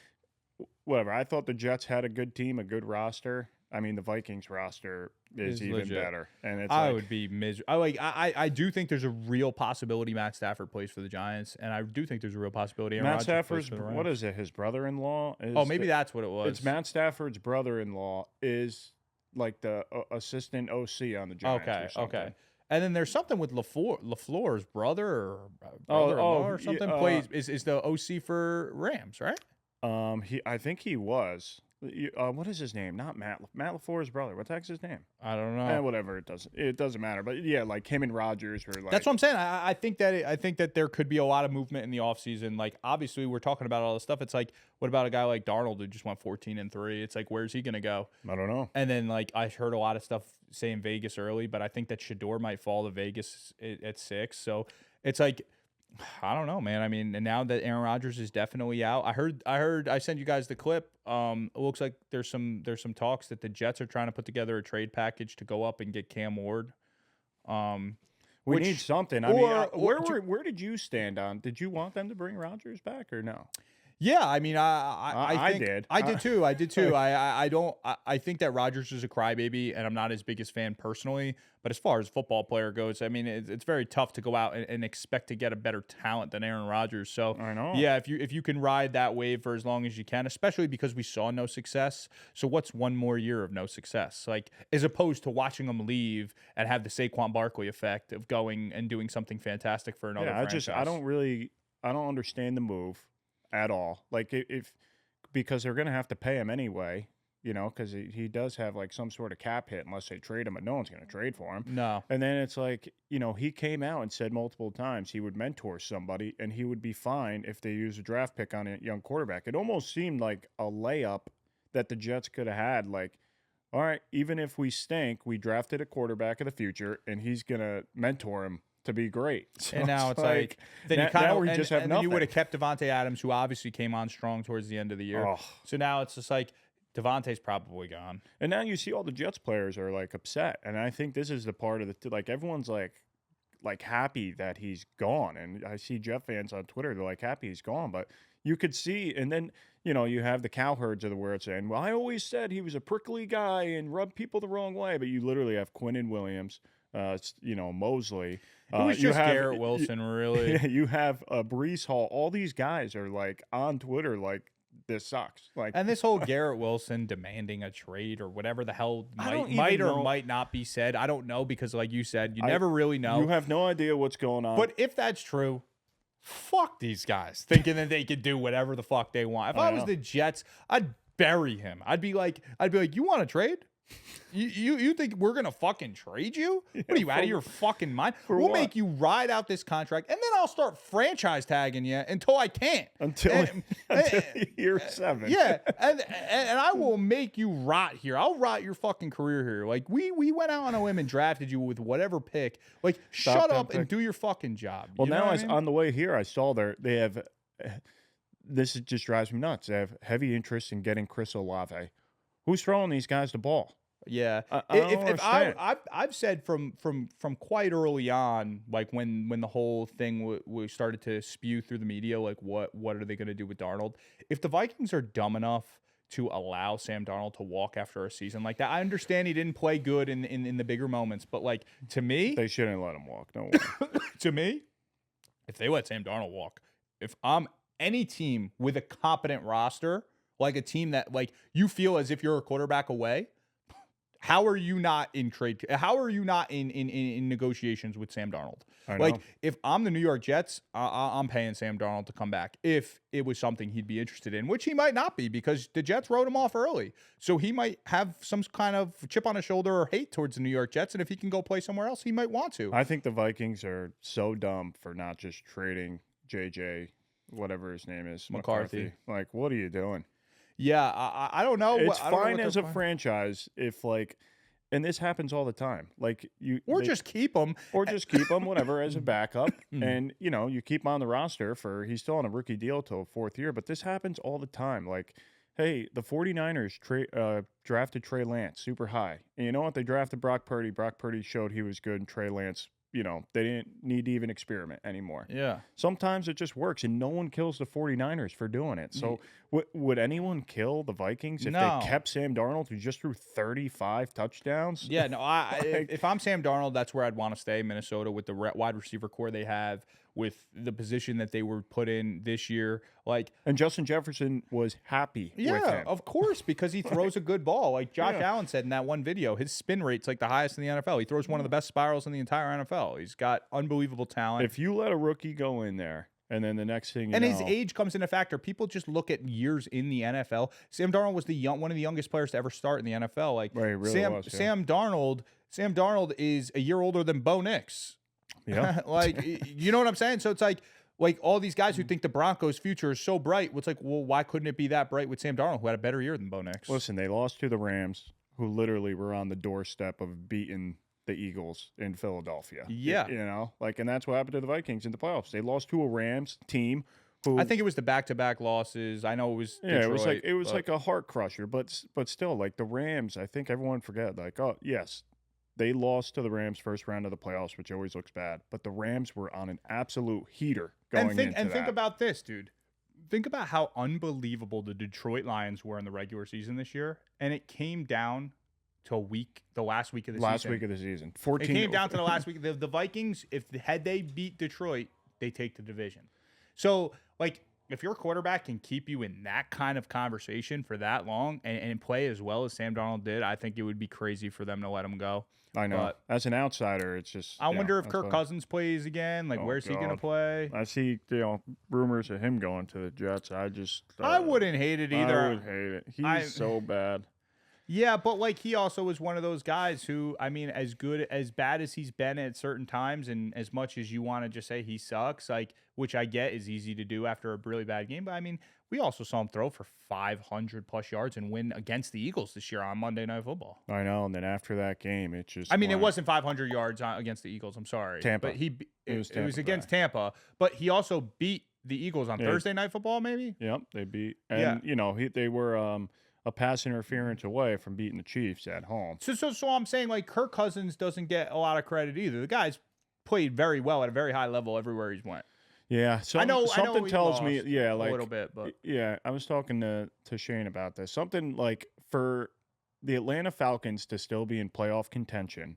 S1: whatever. I thought the Jets had a good team, a good roster. I mean, the Vikings roster is even legit. Better, and it's
S2: would be miserable. I do think there's a real possibility Matt Stafford plays for the Giants, and I do think there's a real possibility Aaron Rodgers
S1: Stafford's
S2: plays for the Rams.
S1: What is it? His brother-in-law?
S2: Maybe that's what it was.
S1: It's Matt Stafford's brother-in-law is like the assistant OC on the Giants.
S2: Okay. And then there's something with LaFleur's brother or brother-in-law or something plays is the OC for Rams, right?
S1: I think he was. What is his name? Not Matt LaFleur's brother. What the heck's his name?
S2: I don't know.
S1: Whatever. It doesn't matter. But yeah, like him and Rodgers were like.
S2: That's what I'm saying. I think that there could be a lot of movement in the offseason. Like, obviously, we're talking about all this stuff. It's like, what about a guy like Darnold who just went 14-3? It's like, where's he gonna go?
S1: I don't know.
S2: And then like I heard a lot of stuff saying Vegas early, but I think that Shador might fall to Vegas at 6. So it's like, I don't know, man. I mean, and now that Aaron Rodgers is definitely out, I sent you guys the clip. It looks like there's some talks that the Jets are trying to put together a trade package to go up and get Cam Ward.
S1: We need something. I mean, where did you stand on? Did you want them to bring Rodgers back or no?
S2: Yeah, I mean, I
S1: did.
S2: I did too. I did too. I think that Rodgers is a crybaby, and I'm not his biggest fan personally. But as far as football player goes, I mean, it's very tough to go out and expect to get a better talent than Aaron Rodgers. So
S1: I know.
S2: Yeah, if you can ride that wave for as long as you can, especially because we saw no success. So what's one more year of no success? Like, as opposed to watching them leave and have the Saquon Barkley effect of going and doing something fantastic for another franchise.
S1: I don't understand the move at all. Like, because they're going to have to pay him anyway, because he does have like some sort of cap hit unless they trade him, but no one's going to trade for him.
S2: No.
S1: And then it's like, he came out and said multiple times he would mentor somebody and he would be fine if they use a draft pick on a young quarterback. It almost seemed like a layup that the Jets could have had. Like, all right, even if we stink, we drafted a quarterback of the future and he's going to mentor him to be great. So
S2: and now it's like then you kind of just have nothing. You would have kept Devontae Adams, who obviously came on strong towards the end of the year.
S1: Oh.
S2: So now it's just like Devontae's probably gone.
S1: And now you see all the Jets players are like upset, and I think this is the part of like everyone's like happy that he's gone, and I see Jet fans on Twitter, they're like happy he's gone, but you could see, and then you have the cowherds of the world saying, well, I always said he was a prickly guy and rubbed people the wrong way, but you literally have Quinnen Williams, Mosley.
S2: It was just Garrett Wilson, really.
S1: Yeah, you have Breece Hall. All these guys are like on Twitter, like this sucks. Like,
S2: and this whole Garrett Wilson demanding a trade or whatever the hell might or might not be said. I don't know because, like you said, you never really know.
S1: You have no idea what's going on.
S2: But if that's true, fuck these guys thinking that they could do whatever the fuck they want. If I was the Jets, I'd bury him. I'd be like, you want to trade? You think we're gonna fucking trade you? What are you, out of your fucking mind? We'll make you ride out this contract, and then I'll start franchise tagging you until I can't.
S1: Until year 7.
S2: Yeah, and I will make you rot here. I'll rot your fucking career here. Like, we went out on a limb and drafted you with whatever pick. Like, shut up and do your fucking job.
S1: Well, now on the way here, I saw they have this just drives me nuts. They have heavy interest in getting Chris Olave. Who's throwing these guys the ball?
S2: Yeah,
S1: I don't understand.
S2: I've said from quite early on, like when the whole thing started to spew through the media, like what are they going to do with Darnold? If the Vikings are dumb enough to allow Sam Darnold to walk after a season like that, I understand he didn't play good in the bigger moments, but like to me,
S1: They shouldn't let him walk. No way.
S2: to me, if they let Sam Darnold walk, if I'm any team with a competent roster, like a team that like you feel as if you're a quarterback away. How are you not in trade? How are you not in negotiations with Sam Darnold?
S1: I know.
S2: Like, if I'm the New York Jets, I'm paying Sam Darnold to come back if it was something he'd be interested in, which he might not be because the Jets wrote him off early. So he might have some kind of chip on his shoulder or hate towards the New York Jets. And if he can go play somewhere else, he might want to.
S1: I think the Vikings are so dumb for not just trading JJ, whatever his name is,
S2: McCarthy.
S1: Like, what are you doing?
S2: Yeah, I don't know.
S1: It's
S2: I don't know
S1: fine
S2: what
S1: as
S2: they're
S1: a
S2: planning.
S1: franchise if like, and this happens all the time. Like
S2: Just keep him.
S1: or just keep him, whatever, as a backup. And, you keep him on the roster he's still on a rookie deal till fourth year. But this happens all the time. Like, hey, the 49ers drafted Trey Lance super high. And you know what? They drafted Brock Purdy. Brock Purdy showed he was good, and Trey Lance, they didn't need to even experiment anymore.
S2: Yeah.
S1: Sometimes it just works, and no one kills the 49ers for doing it. So would anyone kill the Vikings if
S2: No.
S1: they kept Sam Darnold, who just threw 35 touchdowns?
S2: Yeah, no. If I'm Sam Darnold, that's where I'd want to stay. Minnesota with the wide receiver core they have, with the position that they were put in this year. Like,
S1: And Justin Jefferson was happy with
S2: yeah,
S1: him.
S2: of course, because he throws a good ball. Like Josh Allen said in that one video, his spin rate's like the highest in the NFL. He throws one of the best spirals in the entire NFL. He's got unbelievable talent.
S1: If you let a rookie go in there, and then the next thing
S2: and his age comes in a factor. People just look at years in the NFL. Sam Darnold was one of the youngest players to ever start in the NFL. Like
S1: Right, he really
S2: Sam,
S1: was, yeah.
S2: Sam Darnold is a year older than Bo Nix.
S1: Yeah.
S2: Like, you know what I'm saying? So it's like all these guys who think the Broncos' future is so bright. It's like, well, why couldn't it be that bright with Sam Darnold, who had a better year than Bo Nix?
S1: Listen, they lost to the Rams, who literally were on the doorstep of beating the Eagles in Philadelphia.
S2: Yeah.
S1: And that's what happened to the Vikings in the playoffs. They lost to a Rams team who
S2: I think it was the back-to-back losses. I know it was
S1: Detroit, it was
S2: but-
S1: like a heart crusher, but still, like the Rams, I think everyone forget, like, oh yes, they lost to the Rams first round of the playoffs, which always looks bad, but the Rams were on an absolute heater going into that.
S2: Think about this, dude. Think about how unbelievable the Detroit Lions were in the regular season this year, and it came down to the last week of the season.
S1: Last week of the season. 14.
S2: It came down to the last week. The Vikings, had they beat Detroit, they take the division. So, like, if your quarterback can keep you in that kind of conversation for that long and play as well as Sam Darnold did, I think it would be crazy for them to let him go.
S1: I know.
S2: But
S1: as an outsider, it's just.
S2: I wonder if
S1: that's
S2: Kirk
S1: what-
S2: Cousins plays again. Like,
S1: Oh,
S2: where's he going to
S1: God.
S2: play?
S1: I see, rumors of him going to the Jets. I just.
S2: I wouldn't hate it either.
S1: I would hate it. He's so bad.
S2: Yeah, but like he also was one of those guys who, I mean, as bad as he's been at certain times, and as much as you want to just say he sucks, like, which I get is easy to do after a really bad game, but I mean, we also saw him throw for 500 plus yards and win against the Eagles this year on Monday Night Football.
S1: I know, and then after that game, it just.
S2: I mean, it
S1: went-
S2: wasn't 500 yards against the Eagles. I'm sorry,
S1: Tampa.
S2: but it was
S1: Tampa
S2: against
S1: Bay.
S2: Tampa. But he also beat the Eagles on
S1: Yeah.
S2: Thursday Night Football, maybe.
S1: Yep, they beat, and they were a pass interference away from beating the Chiefs at home.
S2: So I'm saying, like, Kirk Cousins doesn't get a lot of credit either. The guy's played very well at a very high level everywhere he's went.
S1: Yeah, so
S2: I know
S1: something
S2: he
S1: tells me,
S2: lost
S1: yeah,
S2: a
S1: like
S2: little bit, but
S1: yeah, I was talking to Shane about this. Something like for the Atlanta Falcons to still be in playoff contention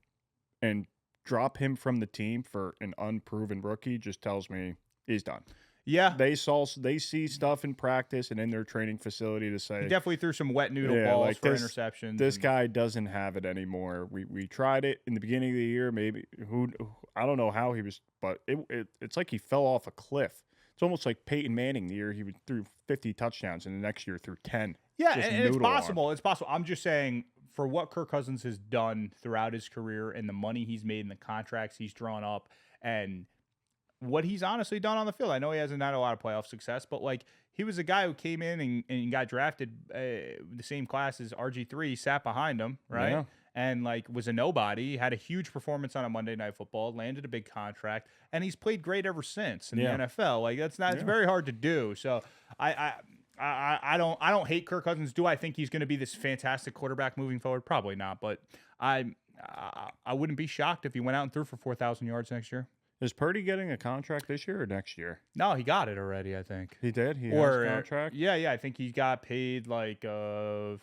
S1: and drop him from the team for an unproven rookie just tells me he's done.
S2: yeah,
S1: They see stuff in practice and in their training facility to
S2: he
S1: say
S2: definitely threw some wet noodle
S1: Yeah,
S2: balls
S1: like
S2: for
S1: this-
S2: interceptions.
S1: this
S2: and-
S1: guy doesn't have it anymore. We tried it in the beginning of the year. Maybe I don't know how he was, but it's like he fell off a cliff. It's almost like Peyton Manning the year he threw 50 touchdowns, and the next year threw 10.
S2: yeah,
S1: just
S2: and it's
S1: noodle arm.
S2: possible. It's possible. I'm just saying, for what Kirk Cousins has done throughout his career and the money he's made and the contracts he's drawn up and what he's honestly done on the field. I know he hasn't had a lot of playoff success, but like he was a guy who came in and got drafted the same class as RG3, sat behind him, right?
S1: Yeah.
S2: and like was a nobody, had a huge performance on a Monday Night Football, landed a big contract, and he's played great ever since in the NFL. Like it's very hard to do. So I don't hate Kirk Cousins. Do I think he's going to be this fantastic quarterback moving forward? Probably not, but I wouldn't be shocked if he went out and threw for 4,000 yards next year.
S1: Is Purdy getting a contract this year or next year?
S2: No, he got it already, I think.
S1: He did? He has a contract?
S2: Yeah, I think he got paid like 40.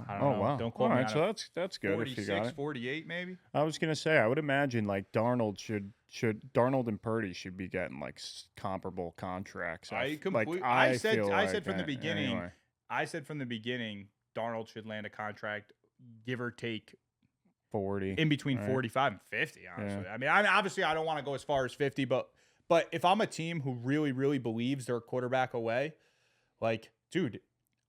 S2: I don't know.
S1: Wow.
S2: Don't quote me on
S1: so
S2: it.
S1: that's good
S2: 46,
S1: if you got it.
S2: 48 maybe.
S1: I was gonna say I would imagine like Darnold and Purdy should be getting like comparable contracts.
S2: I said from the beginning.
S1: Anyway.
S2: I said from the beginning, Darnold should land a contract, give or take
S1: 40,
S2: in between 45 and 50. Honestly, I mean, obviously I don't want to go as far as 50, but if I'm a team who really, really believes they're a quarterback away, like, dude,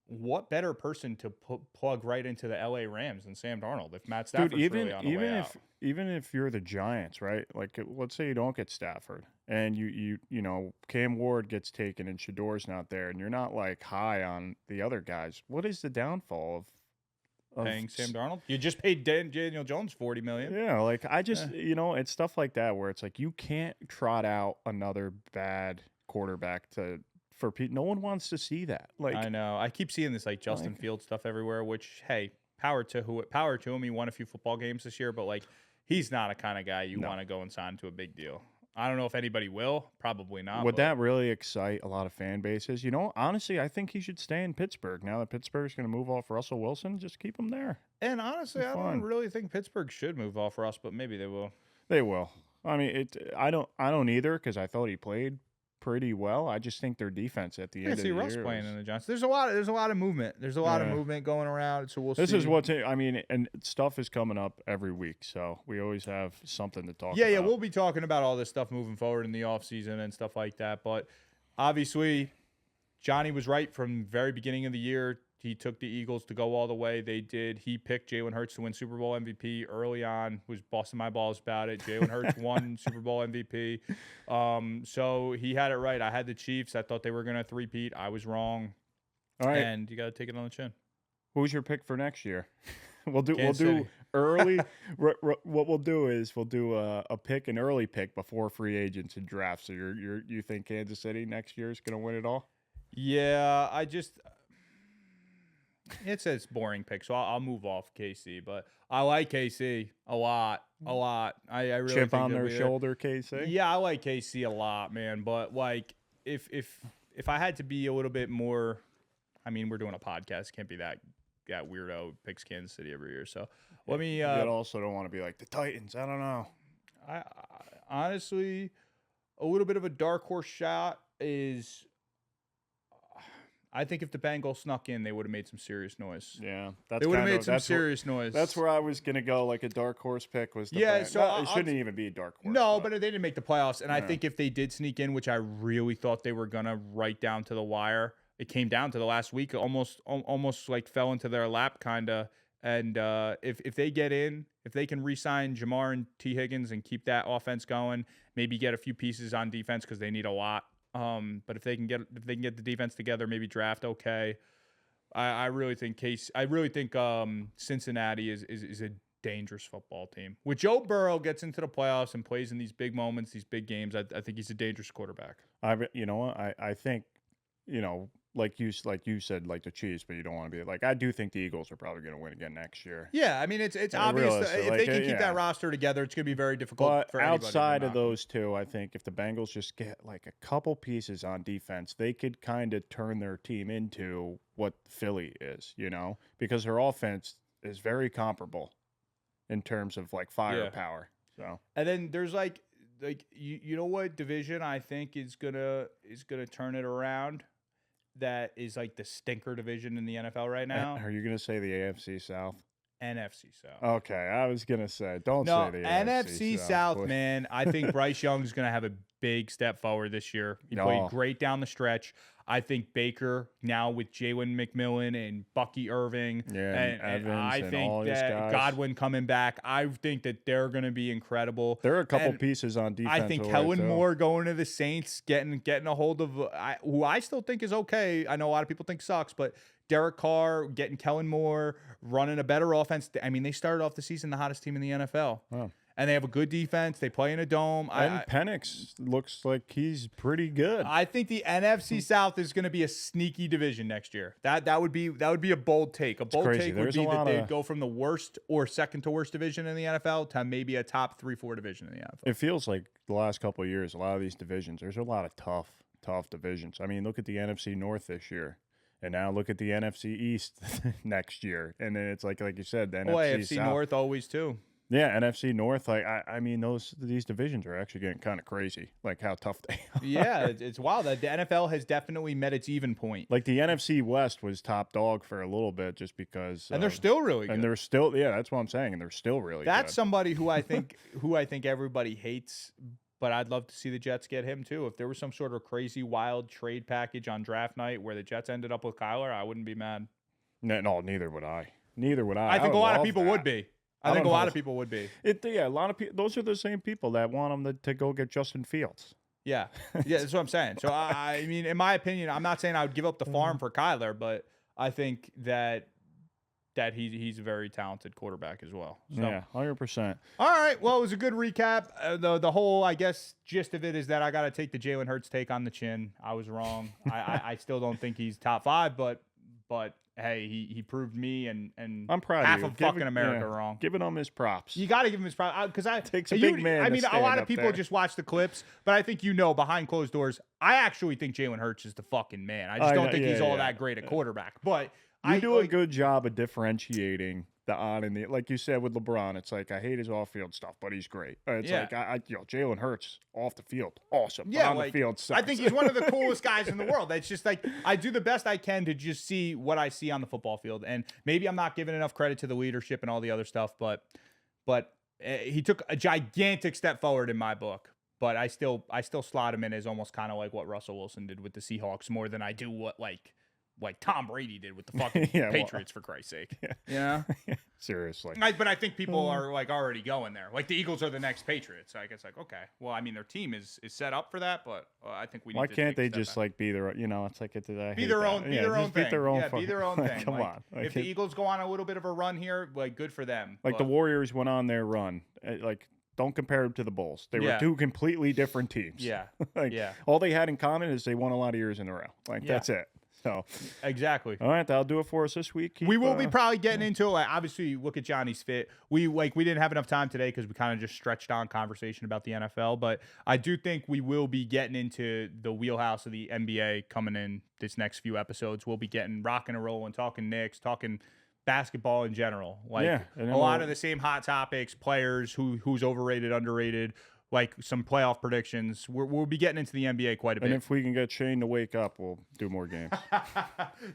S2: what better person to plug right into the LA Rams than Sam Darnold if Matt Stafford's really on the way out?
S1: Even if you're the Giants, right? Like, let's say you don't get Stafford and you know Cam Ward gets taken and Shador's not there, and you're not like high on the other guys. What is the downfall of
S2: paying Sam Darnold? You just paid Daniel Jones $40 million.
S1: Yeah, like I just it's stuff like that where it's like you can't trot out another bad quarterback for people. No one wants to see that. Like
S2: I know. I keep seeing this like Justin Fields stuff everywhere, which hey, power to him. He won a few football games this year, but like he's not a kind of guy you want to go and sign to a big deal. I don't know if anybody will. Probably not.
S1: Would that really excite a lot of fan bases? You know, honestly, I think he should stay in Pittsburgh. Now that Pittsburgh's going to move off Russell Wilson, just keep him there.
S2: And honestly, I don't really think Pittsburgh should move off Russ, but maybe they will.
S1: They will. I mean, I don't either because I thought he played pretty well. I just think their defense at the end of the year.
S2: Russ playing in the Giants. There's a lot of movement. There's a lot of movement going around. So we'll see.
S1: This is and stuff is coming up every week, so we always have something to talk about.
S2: Yeah, we'll be talking about all this stuff moving forward in the offseason and stuff like that. But obviously, Johnny was right from the very beginning of the year. He took the Eagles to go all the way. They did. He picked Jalen Hurts to win Super Bowl MVP early on. Was busting my balls about it. Jalen Hurts won Super Bowl MVP. So he had it right. I had the Chiefs. I thought they were going to three-peat. I was wrong.
S1: All right.
S2: And you got to take it on the chin.
S1: Who's your pick for next year? We'll do
S2: City.
S1: early. What we'll do is we'll do an early pick before free agents and drafts. So you think Kansas City next year is going to win it all?
S2: Yeah, it's a boring pick, so I'll move off KC. But I like KC a lot. I really
S1: chip
S2: think
S1: on their shoulder, KC.
S2: Yeah, I like KC a lot, man. But like, if I had to be a little bit more, I mean, we're doing a podcast, can't be that weirdo picks Kansas City every year. So let me.
S1: You also don't want to be like the Titans. I don't know.
S2: I honestly, a little bit of a dark horse shot is. I think if the Bengals snuck in, they would have made some serious noise.
S1: Yeah,
S2: they would have made some serious noise.
S1: That's where I was gonna go. Like a dark horse pick was.
S2: It
S1: shouldn't even be a dark horse.
S2: No, but they didn't make the playoffs, and I think if they did sneak in, which I really thought they were gonna, right down to the wire, it came down to the last week, almost like fell into their lap, kinda. And if they get in, if they can re-sign Jamar and T. Higgins and keep that offense going, maybe get a few pieces on defense because they need a lot. But if they can get the defense together, maybe draft okay. I really think Cincinnati is a dangerous football team. With Joe Burrow gets into the playoffs and plays in these big moments, these big games, I think he's a dangerous quarterback.
S1: You know what? I think, you know, like you said, like the Chiefs, but you don't want to be like, I do think the Eagles are probably going to win again next year.
S2: Yeah, I mean, it's obvious that if they can keep that roster together, it's going to be very difficult for anybody.
S1: Outside of those two, I think if the Bengals just get like a couple pieces on defense, they could kind of turn their team into what Philly is, you know, because their offense is very comparable in terms of like firepower. So, and
S2: then there's like you know what division I think is gonna turn it around? That is like the stinker division in the NFL right now.
S1: Are you going to say the AFC South?
S2: NFC South.
S1: Okay, I was going to say, say the
S2: NFC South, man. I think Bryce Young is going to have a big step forward this year. He played great down the stretch. I think Baker now with Jalen McMillan and Bucky Irving, and I think that Godwin coming back, I think that they're going to be incredible.
S1: There are a couple pieces on defense.
S2: I think Kellen Moore going to the Saints, getting a hold of who I still think is okay. I know a lot of people think sucks, but Derek Carr, getting Kellen Moore, running a better offense. I mean, they started off the season the hottest team in the NFL.
S1: Wow.
S2: And they have a good defense. They play in a dome.
S1: And Penix looks like he's pretty good.
S2: I think the NFC South is going to be a sneaky division next year. That would be a bold take. A bold
S1: crazy.
S2: take would
S1: There's
S2: be
S1: a
S2: that
S1: lot
S2: they'd
S1: of-
S2: go from the worst or second to worst division in the NFL to maybe a top 3-4 division in the NFL.
S1: It feels like the last couple of years, a lot of these divisions, there's a lot of tough divisions. I mean, look at the NFC North this year. And now look at the NFC East next year. And then it's like you said, the NFC
S2: AFC
S1: South.
S2: North always too.
S1: Yeah, NFC North. Like I mean, these divisions are actually getting kind of crazy. Like how tough they are.
S2: Yeah, it's wild. The NFL has definitely met its even point.
S1: Like the NFC West was top dog for a little bit, just because.
S2: And they're still really good.
S1: And they're still, that's what I'm saying. And they're still really.
S2: That's
S1: good.
S2: somebody who I think everybody hates. But I'd love to see the Jets get him too. If there was some sort of crazy, wild trade package on draft night where the Jets ended up with Kyler, I wouldn't be mad.
S1: No, neither would I. Neither would I.
S2: I think
S1: would
S2: a lot of
S1: love
S2: people
S1: that.
S2: would be. I
S1: don't
S2: think a
S1: know.
S2: lot of people would be.
S1: Yeah, a lot of people. Those are the same people that want them to go get Justin Fields.
S2: Yeah, that's what I'm saying. So I mean, in my opinion, I'm not saying I would give up the farm for Kyler, but I think that he's a very talented quarterback as well. So.
S1: Yeah, 100%.
S2: All right. Well, it was a good recap. The whole, I guess, gist of it is that I got to take the Jalen Hurts take on the chin. I was wrong. I still don't think he's top 5, but hey, he proved me and
S1: I'm proud
S2: half
S1: of you.
S2: of fucking America wrong.
S1: Giving him his props.
S2: You got to give him his props because
S1: Takes a big man
S2: I
S1: to
S2: mean, a
S1: stand
S2: lot of
S1: up
S2: people
S1: there.
S2: just watch the clips, but I think behind closed doors, I actually think Jalen Hurts is the fucking man. I just don't think he's all that great at quarterback, but.
S1: You do a good job of differentiating the on and the, like you said with LeBron. It's like I hate his off-field stuff, but he's great. It's like Jalen Hurts off the field, awesome.
S2: Yeah,
S1: but on
S2: like,
S1: the field, sucks.
S2: I think he's one of the coolest guys in the world. It's just like I do the best I can to just see what I see on the football field, and maybe I'm not giving enough credit to the leadership and all the other stuff, but he took a gigantic step forward in my book. But I still slot him in as almost kind of like what Russell Wilson did with the Seahawks more than I do what like Tom Brady did with the fucking Patriots, for Christ's sake. Yeah.
S1: Seriously.
S2: But I think people are like already going there. Like the Eagles are the next Patriots. Like it's like, okay, well, I mean, their team is set up for that, but I think we need
S1: Why
S2: to
S1: can't
S2: take a
S1: they
S2: step
S1: just
S2: back.
S1: like be their, it's like
S2: Be their own thing.
S1: Be their own
S2: Yeah,
S1: fucking-
S2: be their own
S1: like,
S2: thing.
S1: Come
S2: Like,
S1: on.
S2: If the Eagles go on a little bit of a run here, like good for them.
S1: Like the Warriors went on their run. Like don't compare them to the Bulls. They were two completely different teams.
S2: Yeah.
S1: Like, all they had in common is they won a lot of years in a row. Like that's it. So
S2: exactly.
S1: All right, that'll do it for us this week.
S2: We will be probably getting into like obviously look at Johnny's fit. We didn't have enough time today because we kind of just stretched on conversation about the NFL, but I do think we will be getting into the wheelhouse of the NBA coming in this next few episodes. We'll be getting rocking and rolling, talking Knicks, talking basketball in general. Like a lot of the same hot topics, players who's overrated, underrated. Like some playoff predictions. We'll be getting into the NBA quite a bit.
S1: And if we can get Shane to wake up, we'll do more games.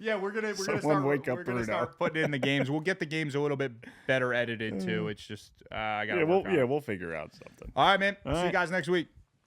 S2: Yeah, we're gonna start putting in the games. We'll get the games a little bit better edited too. It's just I gotta.
S1: We'll figure out something.
S2: All right, man. See you guys next week.